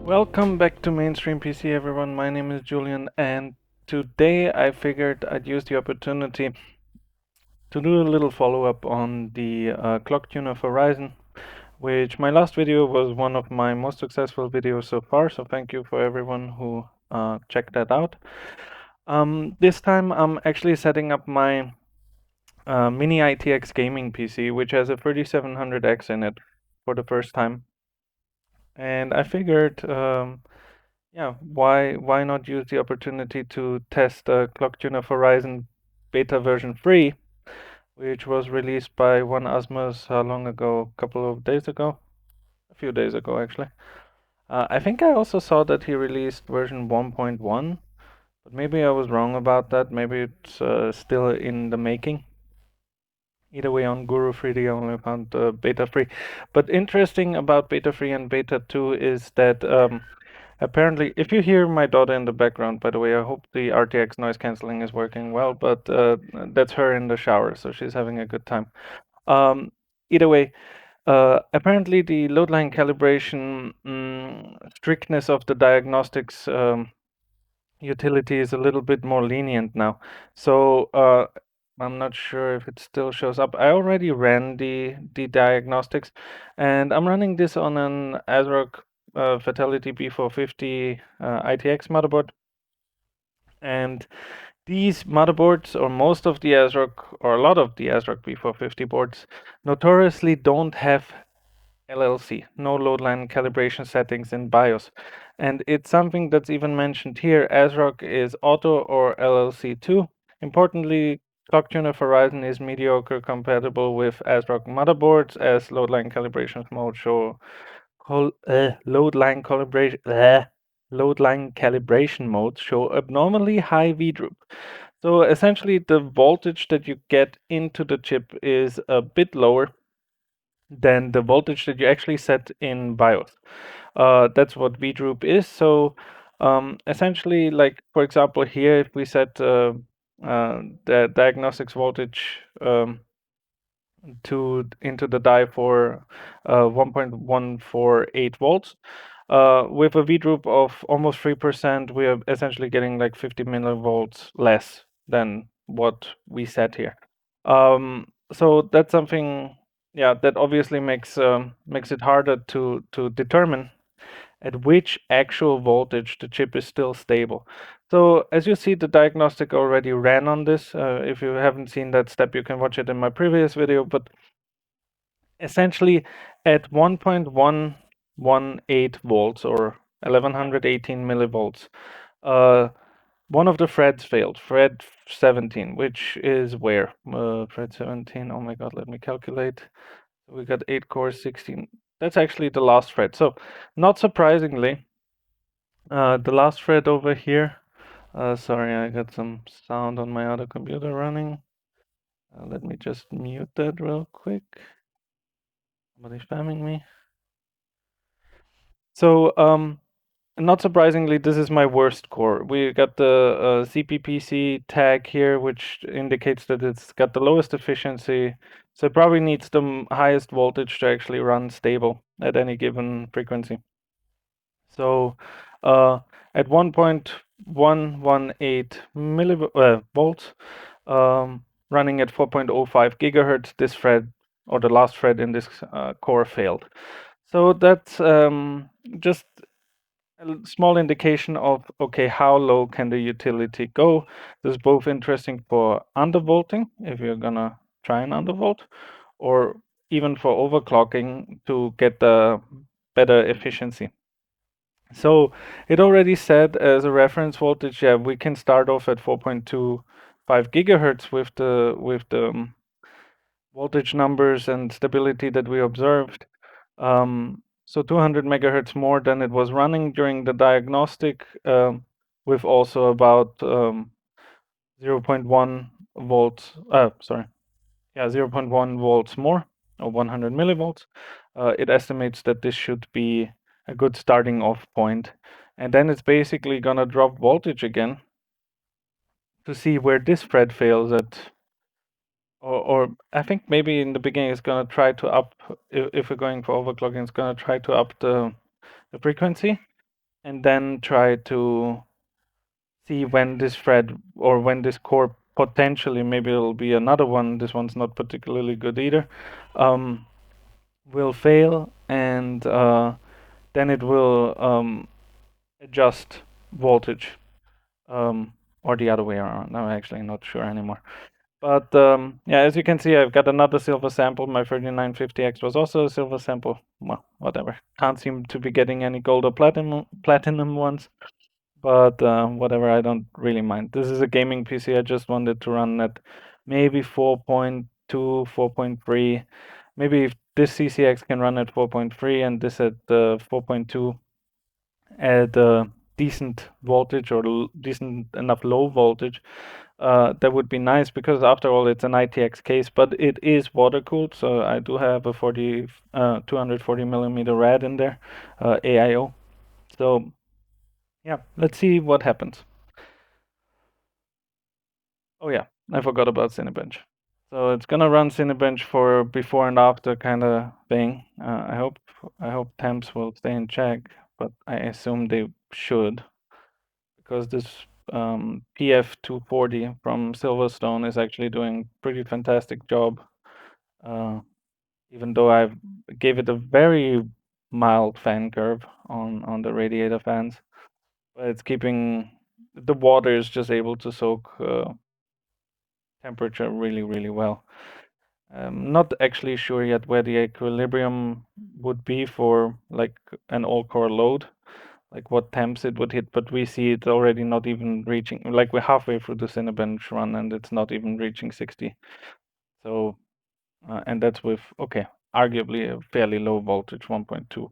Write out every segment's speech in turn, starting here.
Welcome back to Mainstream PC, everyone. My name is Julian, and today I figured I'd use the opportunity to do a little follow-up on the Clocktuner for Ryzen, which my last video was one of my most successful videos so far, so thank you for everyone who checked that out. This time I'm actually setting up my Mini-ITX gaming PC, which has a 3700X in it for the first time. And I figured yeah, why not use the opportunity to test Clocktuner for Ryzen beta version 3, which was released by One Osmos how long ago? A couple of days ago? A few days ago, actually. I think I also saw that he released version 1.1, but maybe I was wrong about that. Maybe it's still in the making. Either way, on Guru 3D, I only found beta 3. But interesting about beta 3 and beta 2 is that apparently, if you hear my daughter in the background, by the way, I hope the RTX noise cancelling is working well, but that's her in the shower, so she's having a good time. Either way, apparently the load line calibration strictness of the diagnostics utility is a little bit more lenient now. So I'm not sure if it still shows up. I already ran the diagnostics, and I'm running this on an ASRock Fatality B450 ITX motherboard. And these motherboards, or most of the ASRock, or a lot of the ASRock B450 boards, notoriously don't have LLC, no load line calibration settings in BIOS. And it's something that's even mentioned here. ASRock is auto or LLC2. Importantly, Clocktuner for Ryzen is mediocre compatible with ASRock motherboards, as load line calibration mode show load line calibration modes show abnormally high VDROOP. So essentially, the voltage that you get into the chip is a bit lower than the voltage that you actually set in BIOS. That's what VDROOP is. So essentially, like for example, here if we set the diagnostics voltage into the die for 1.148 volts. With a VDROOP of almost 3%, we are essentially getting like 50 millivolts less than what we set here. So that's something, yeah, that obviously makes it harder to determine at which actual voltage the chip is still stable. So as you see, the diagnostic already ran on this. If you haven't seen that step, you can watch it in my previous video, but essentially at 1.118 volts or 1118 millivolts, one of the threads failed, thread 17, which is where? Thread 17, oh my god, let me calculate. We got 8 cores, 16. That's actually the last thread. So, not surprisingly, the last thread over here, sorry, I got some sound on my other computer running. Let me just mute that real quick. Somebody's spamming me. So, not surprisingly, this is my worst core. We got the CPPC tag here, which indicates that it's got the lowest efficiency. So it probably needs the highest voltage to actually run stable at any given frequency. So at 1.118 volts, running at 4.05 gigahertz, this thread, or the last thread in this core, failed. So that's just a small indication of, okay, how low can the utility go? This is both interesting for undervolting, if you're gonna try and undervolt, or even for overclocking to get the better efficiency. So it already said as a reference voltage, yeah, we can start off at 4.25 gigahertz with the voltage numbers and stability that we observed. So 200 megahertz more than it was running during the diagnostic, with also about 0.1 volts. Sorry, yeah, 0.1 volts more, or 100 millivolts. It estimates that this should be a good starting off point, and then it's basically gonna drop voltage again to see where this thread fails at. Or I think maybe in the beginning it's gonna try to up, if we're going for overclocking, it's gonna try to up the frequency. and then try to see when this thread or when this core potentially, maybe it'll be another one, this one's not particularly good either, will fail, and then it will adjust voltage, or the other way around. I'm actually not sure anymore. But yeah, as you can see, I've got another silver sample. My 3950X was also a silver sample. Well, whatever. Can't seem to be getting any gold or platinum ones. But whatever, I don't really mind. This is a gaming PC. I just wanted to run at maybe 4.2, 4.3. Maybe if this CCX can run at 4.3 and this at 4.2 at decent voltage or decent enough low voltage, that would be nice, because after all it's an ITX case, but it is water cooled, so I do have a 240 millimeter rad in there, AIO. So yeah, let's see what happens. Oh yeah, I forgot about Cinebench. So it's gonna run Cinebench for before and after kind of thing. I hope temps will stay in check, but I assume they should, because this PF240 from Silverstone is actually doing pretty fantastic job. Even though I gave it a very mild fan curve on the radiator fans, but it's keeping the water is just able to soak temperature really well. Not actually sure yet where the equilibrium would be for like an all-core load, like what temps it would hit, but we see it already not even reaching, like we're halfway through the Cinebench run and it's not even reaching 60. So, and that's with, okay, arguably a fairly low voltage, 1.2. So,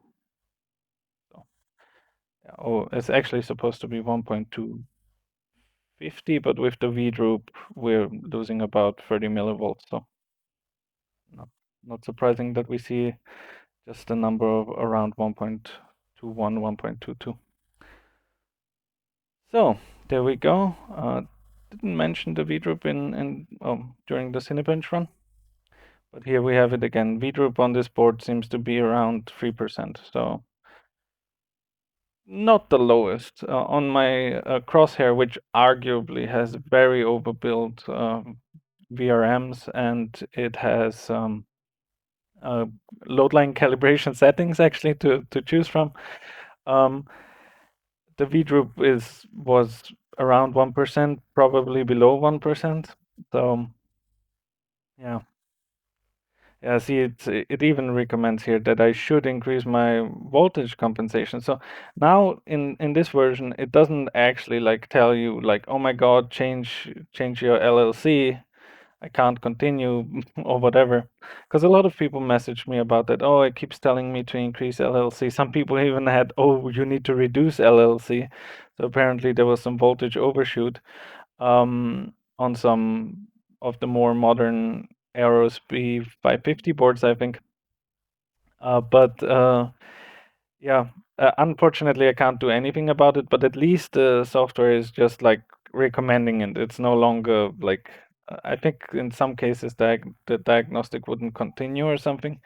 yeah, oh, it's actually supposed to be 1.250, but with the V droop, we're losing about 30 millivolts. So, not surprising that we see just a number of around 1.21, 1.22. So there we go. Didn't mention the V-droop during the Cinebench run, but here we have it again. V-droop on this board seems to be around 3%, so not the lowest. On my Crosshair, which arguably has very overbuilt VRMs, and it has load line calibration settings actually to choose from. The V droop was around 1%, probably below 1%. So yeah. Yeah, see, it even recommends here that I should increase my voltage compensation. So now in this version, it doesn't actually like tell you like, oh my God, change your LLC. I can't continue or whatever. Because a lot of people message me about that. Oh, it keeps telling me to increase LLC. Some people even had, oh, you need to reduce LLC. So apparently there was some voltage overshoot on some of the more modern Aeros B550 boards, I think. But yeah, unfortunately, I can't do anything about it. But at least the software is just like recommending it. It's no longer like, I think in some cases the diagnostic wouldn't continue or something.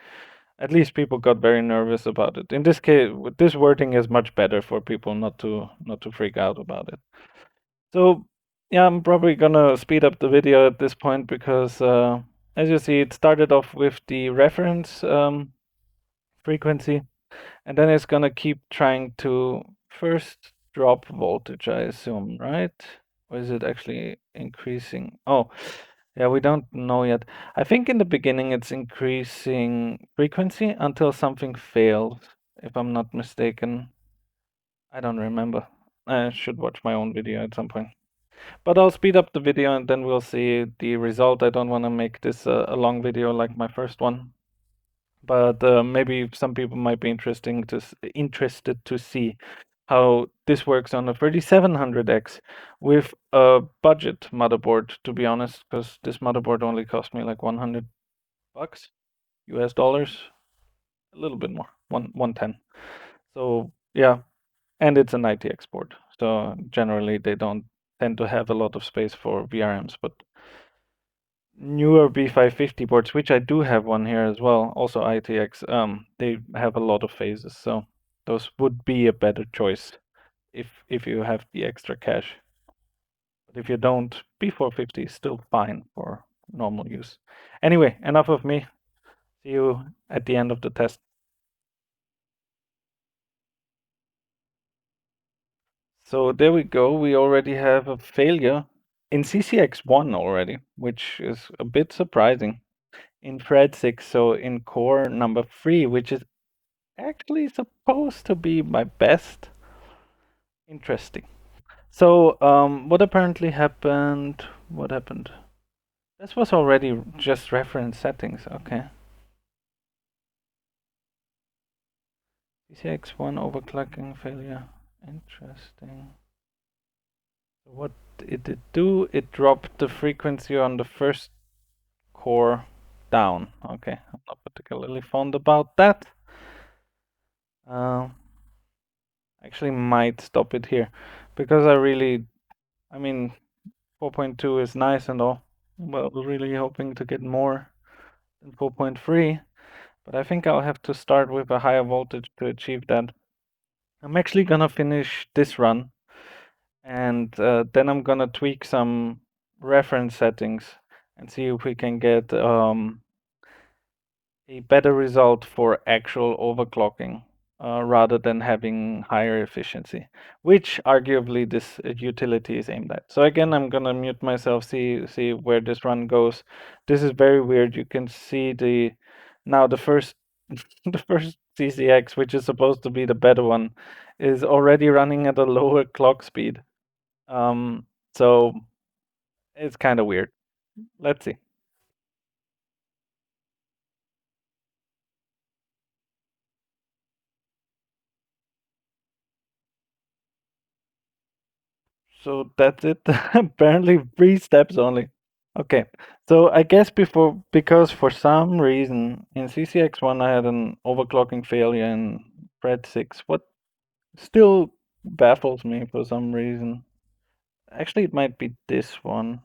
At least people got very nervous about it. In this case, this wording is much better for people not to freak out about it. So yeah, I'm probably gonna speed up the video at this point because as you see, it started off with the reference frequency, and then it's gonna keep trying to first drop voltage, I assume, right? Or is it actually increasing? Oh, yeah, we don't know yet. I think in the beginning it's increasing frequency until something fails, if I'm not mistaken. I don't remember. I should watch my own video at some point. But I'll speed up the video and then we'll see the result. I don't want to make this a long video like my first one. But maybe some people might be interested to see how this works on a 3700X with a budget motherboard, to be honest, because this motherboard only cost me like $100 US dollars, a little bit more, 110. So yeah, and it's an ITX board. So generally they don't tend to have a lot of space for VRMs, but newer B550 boards, which I do have one here as well, also ITX, they have a lot of phases, so those would be a better choice if you have the extra cache. But if you don't, B450 is still fine for normal use. Anyway, enough of me. See you at the end of the test. So there we go. We already have a failure in CCX1 already, which is a bit surprising. In thread 6, so in core number 3, which is actually supposed to be my best. Interesting. So, what apparently happened? What happened? This was already just reference settings. Okay. CCX1 overclocking failure. Interesting. What did it do? It dropped the frequency on the first core down. Okay, I'm not particularly fond about that. Actually might stop it here because I mean, 4.2 is nice and all, but really hoping to get more than 4.3. But I think I'll have to start with a higher voltage to achieve that. I'm actually gonna finish this run and then I'm gonna tweak some reference settings and see if we can get a better result for actual overclocking rather than having higher efficiency, which arguably this utility is aimed at. So again, I'm gonna mute myself, see where this run goes. This is very weird. You can see now the first the first CCX, which is supposed to be the better one, is already running at a lower clock speed. So it's kind of weird. Let's see. So that's it. Apparently 3 steps only. Okay. So I guess because for some reason in CCX1 I had an overclocking failure in thread 6. What still baffles me for some reason. Actually, it might be this one.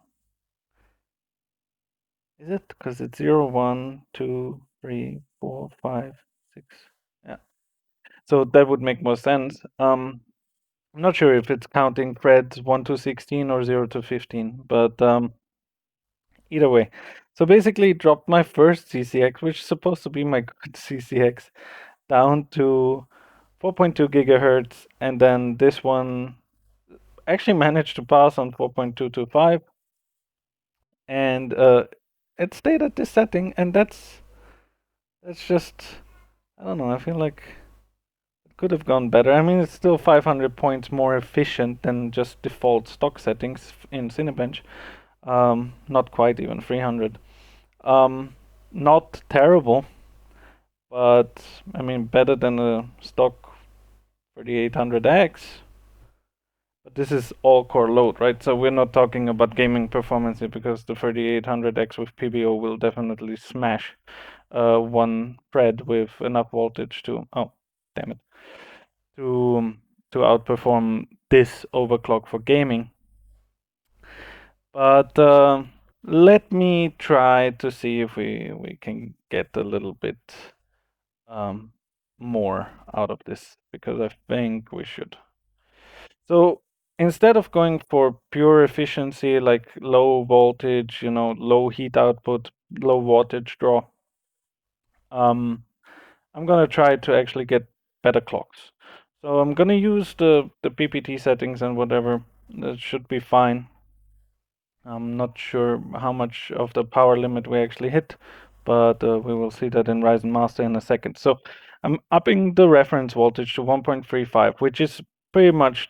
Is it? Because it's 0, 1, 2, 3, 4, 5, 6. Yeah. So that would make more sense. I'm not sure if it's counting threads 1 to 16 or 0 to 15, but either way. So basically dropped my first CCX, which is supposed to be my good CCX, down to 4.2 gigahertz, and then this one actually managed to pass on 4.225, and it stayed at this setting, and that's just, I don't know, I feel like it could have gone better. I mean, it's still 500 points more efficient than just default stock settings in Cinebench. Not quite even 300. Not terrible, but I mean better than a stock 3800X. But this is all core load, right? So we're not talking about gaming performance here because the 3800X with PBO will definitely smash one thread with enough voltage to, oh, damn it, to outperform this overclock for gaming. But let me try to see if we can get a little bit more out of this, because I think we should. So instead of going for pure efficiency, like low voltage, low heat output, low wattage draw, I'm gonna try to actually get better clocks. So I'm gonna use the PPT settings and whatever. That should be fine. I'm not sure how much of the power limit we actually hit, but we will see that in Ryzen Master in a second. So I'm upping the reference voltage to 1.35, which is pretty much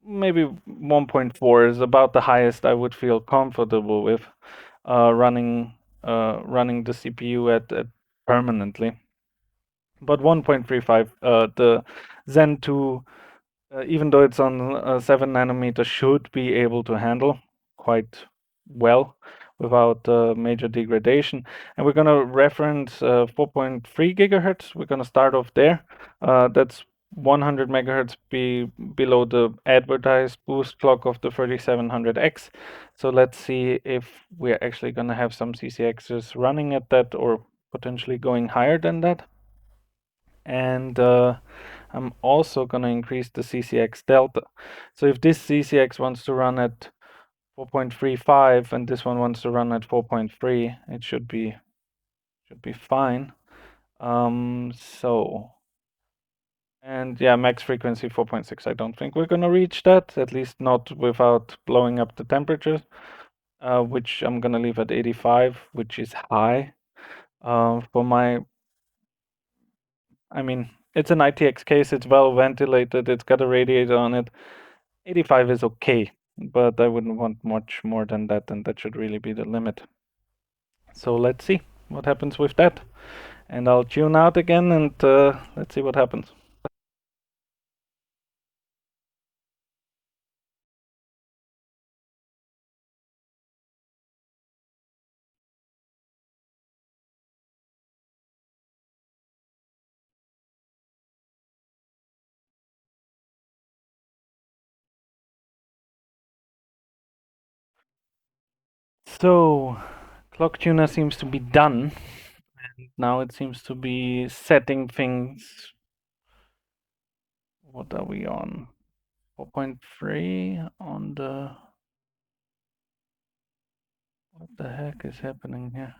maybe 1.4 is about the highest I would feel comfortable with running the CPU at permanently. But 1.35, the Zen 2, even though it's on 7 nanometer, should be able to handle quite well without major degradation. And we're going to reference 4.3 gigahertz. We're going to start off there. That's 100 megahertz below the advertised boost clock of the 3700X. So let's see if we're actually going to have some CCXs running at that or potentially going higher than that. And I'm also going to increase the CCX delta. So if this CCX wants to run at 4.35 and this one wants to run at 4.3, it should be fine. So, and yeah, max frequency 4.6. I don't think we're gonna reach that, at least not without blowing up the temperatures, which I'm gonna leave at 85, which is high. For my, I mean, it's an ITX case, it's well ventilated, it's got a radiator on it. 85 is okay, but I wouldn't want much more than that, and that should really be the limit. So let's see what happens with that. And I'll tune out again and let's see what happens. So, Clocktuner seems to be done. And now it seems to be setting things. What are we on? 4.3 on the... What the heck is happening here?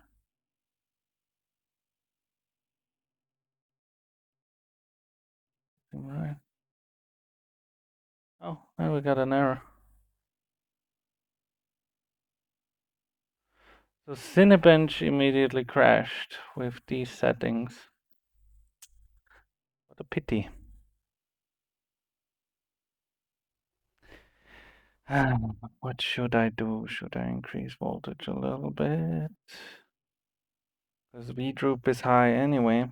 Right. Oh, now we got an error. So Cinebench immediately crashed with these settings. What a pity. What should I do? Should I increase voltage a little bit? Because V-droop is high anyway.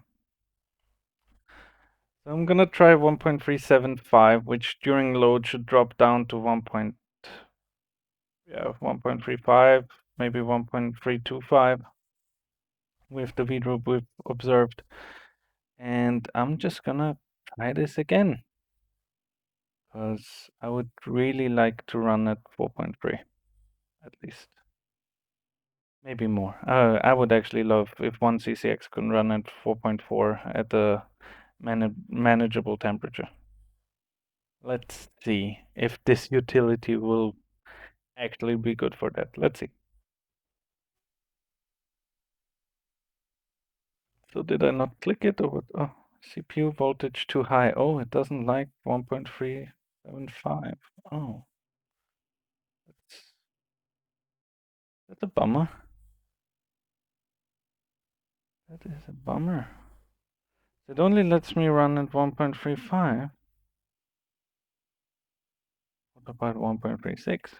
So I'm gonna try 1.375, which during load should drop down to 1.35, maybe 1.325 with the V-droop we've observed. And I'm just gonna try this again, because I would really like to run at 4.3 at least. Maybe more. I would actually love if one CCX can run at 4.4 at a manageable temperature. Let's see if this utility will actually be good for that. Let's see. So did I not click it or what? Oh, CPU voltage too high. Oh, it doesn't like 1.375. Oh, that's a bummer. That is a bummer. It only lets me run at 1.35. What about 1.36?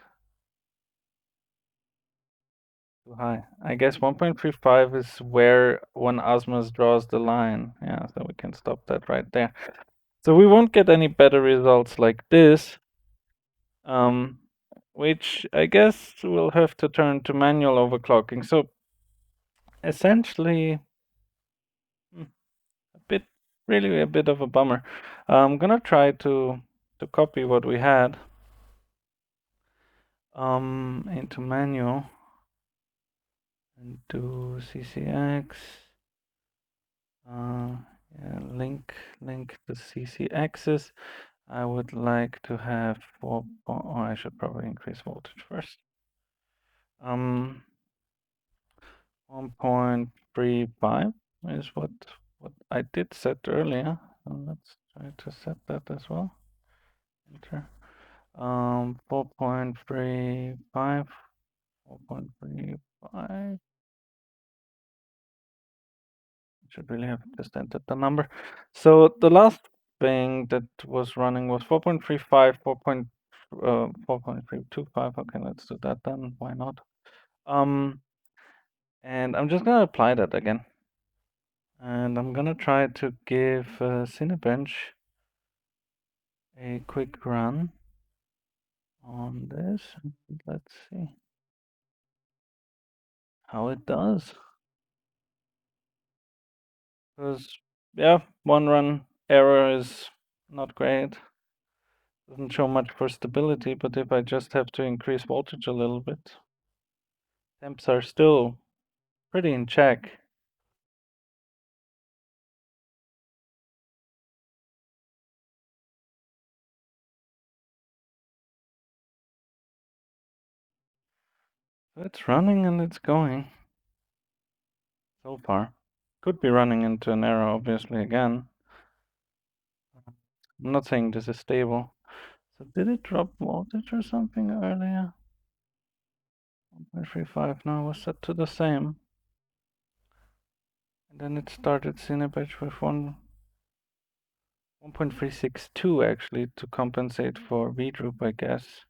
Too high. I guess 1.35 is where one Osmos draws the line. Yeah, so we can stop that right there. So we won't get any better results like this, which I guess we'll have to turn to manual overclocking. So essentially, really a bit of a bummer. I'm gonna try to copy what we had into manual and do CCX. Yeah, link the CCXs. I would like to have 4. Oh, I should probably increase voltage first. 1.35 is what I did set earlier. So let's try to set that as well. Enter. 4.35. 4.35. Should really have just entered the number. So the last thing that was running was 4.35, 4.325. Okay, let's do that then. Why not? And I'm just gonna apply that again. And I'm gonna try to give Cinebench a quick run on this. Let's see how it does. Because, yeah, one run error is not great. Doesn't show much for stability, but if I just have to increase voltage a little bit, temps are still pretty in check. It's running and it's going so far. Could be running into an error, obviously, again. I'm not saying this is stable. So did it drop voltage or something earlier? 1.35 now was set to the same. And then it started Cinebench with 1.362 actually to compensate for V-droop, I guess.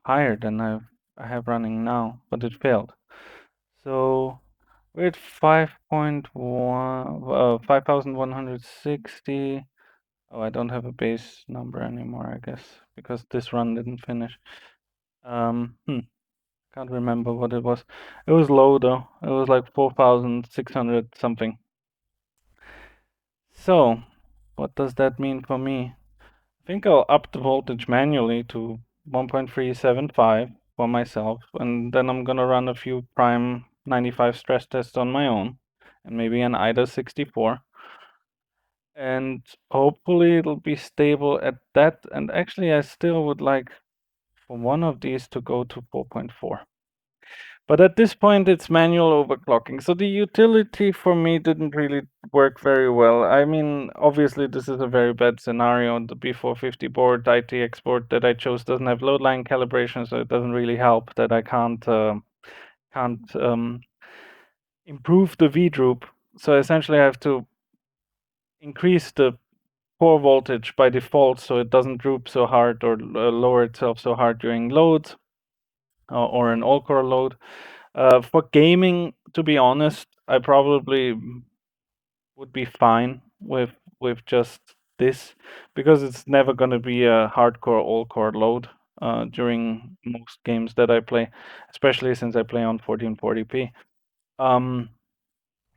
Higher than I have running now, but it failed. So we're at 5,160. Oh, I don't have a base number anymore, I guess, because this run didn't finish. Can't remember what it was. It was low though. It was like 4,600 something. So, what does that mean for me? I think I'll up the voltage manually to 1.375 for myself, and then I'm gonna run a few prime 95 stress tests on my own, and maybe an IDA 64. And hopefully it'll be stable at that. And actually, I still would like for one of these to go to 4.4. But at this point, it's manual overclocking. So the utility for me didn't really work very well. I mean, obviously, this is a very bad scenario. The B450 board, ITX board that I chose doesn't have load line calibration, so it doesn't really help that I can't improve the V droop. So essentially, I have to increase the core voltage by default so it doesn't droop so hard or lower itself so hard during loads or an all-core load. For gaming, to be honest, I probably would be fine with just this because it's never going to be a hardcore all-core load during most games that I play, especially since I play on 1440p.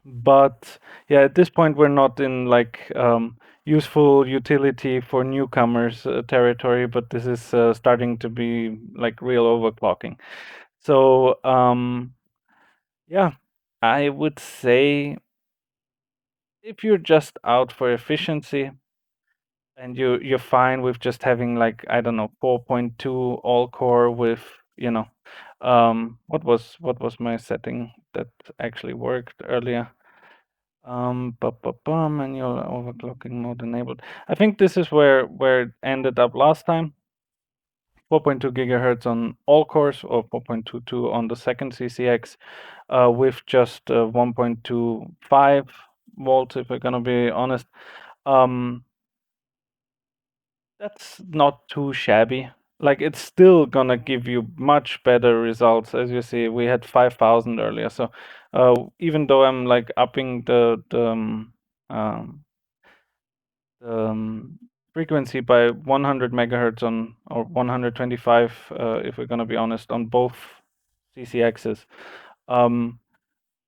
But yeah, at this point we're not in like useful utility for newcomers territory, but this is starting to be like real overclocking. So yeah, I would say if you're just out for efficiency and you're fine with just having like, I don't know, 4.2 all core with, you know, what was my setting that actually worked earlier? Manual overclocking mode enabled. I think this is where it ended up last time. 4.2 gigahertz on all cores or 4.22 on the second CCX with just 1.25 volts, if we're gonna be honest. That's not too shabby. Like it's still gonna give you much better results. As you see, we had 5,000 earlier. So even though I'm like upping the frequency by 100 megahertz on or 125, if we're gonna be honest, on both CCXs,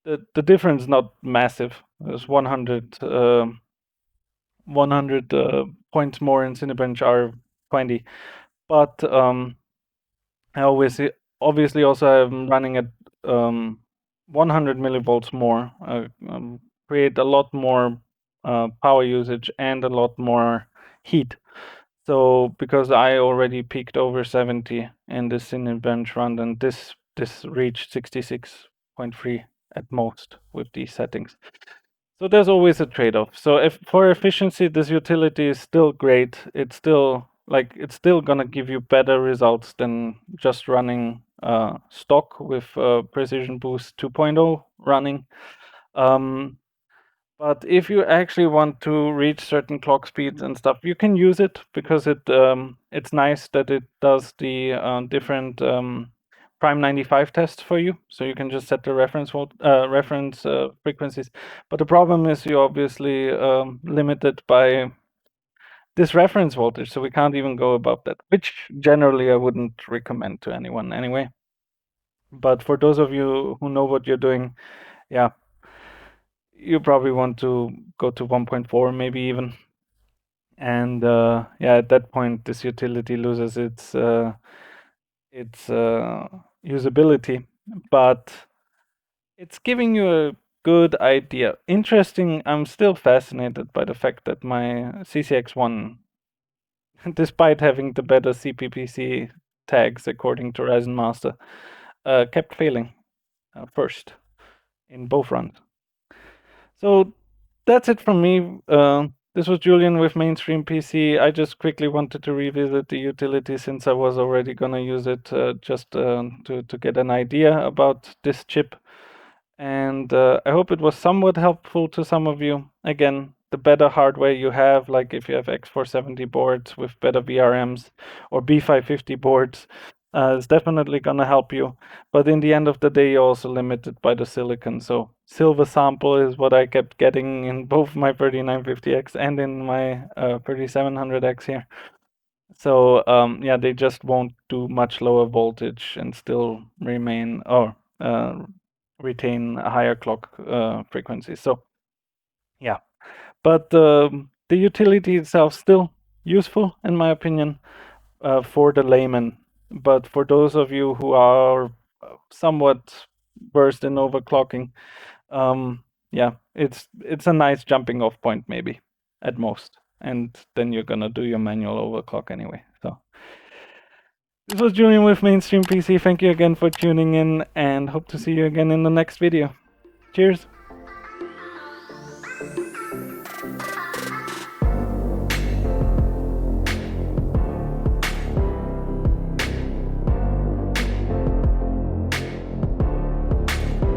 the difference not massive. There's 100 points more in Cinebench R20. But I obviously also I'm running at 100 millivolts more, create a lot more power usage and a lot more heat. So because I already peaked over 70 in this Cinebench run, and this reached 66.3 at most with these settings. So there's always a trade-off. So if for efficiency, this utility is still great. It's still gonna give you better results than just running stock with Precision Boost 2.0 running. But if you actually want to reach certain clock speeds and stuff, you can use it because it's nice that it does the different prime 95 tests for you. So you can just set the reference frequencies. But the problem is you're obviously limited by this reference voltage, so we can't even go above that, which generally I wouldn't recommend to anyone anyway. But for those of you who know what you're doing, yeah, you probably want to go to 1.4 maybe even. And yeah, at that point, this utility loses its usability, but it's giving you a good idea. Interesting. I'm still fascinated by the fact that my CCX1, despite having the better CPPC tags according to Ryzen Master, kept failing first in both runs. So that's it from me. This was Julian with Mainstream PC. I just quickly wanted to revisit the utility since I was already gonna use it just to get an idea about this chip. And I hope it was somewhat helpful to some of you. Again, the better hardware you have, like if you have X470 boards with better VRMs or B550 boards, is definitely going to help you. But in the end of the day, you're also limited by the silicon. So silver sample is what I kept getting in both my 3950X and in my 3700X here. So yeah, they just won't do much lower voltage and still remain or retain a higher clock frequency. So yeah, but the utility itself still useful in my opinion for the layman. But for those of you who are somewhat versed in overclocking, yeah, it's a nice jumping off point maybe at most, and then you're gonna do your manual overclock anyway. So this was Julian with Mainstream PC. Thank you again for tuning in, and hope to see you again in the next video. Cheers!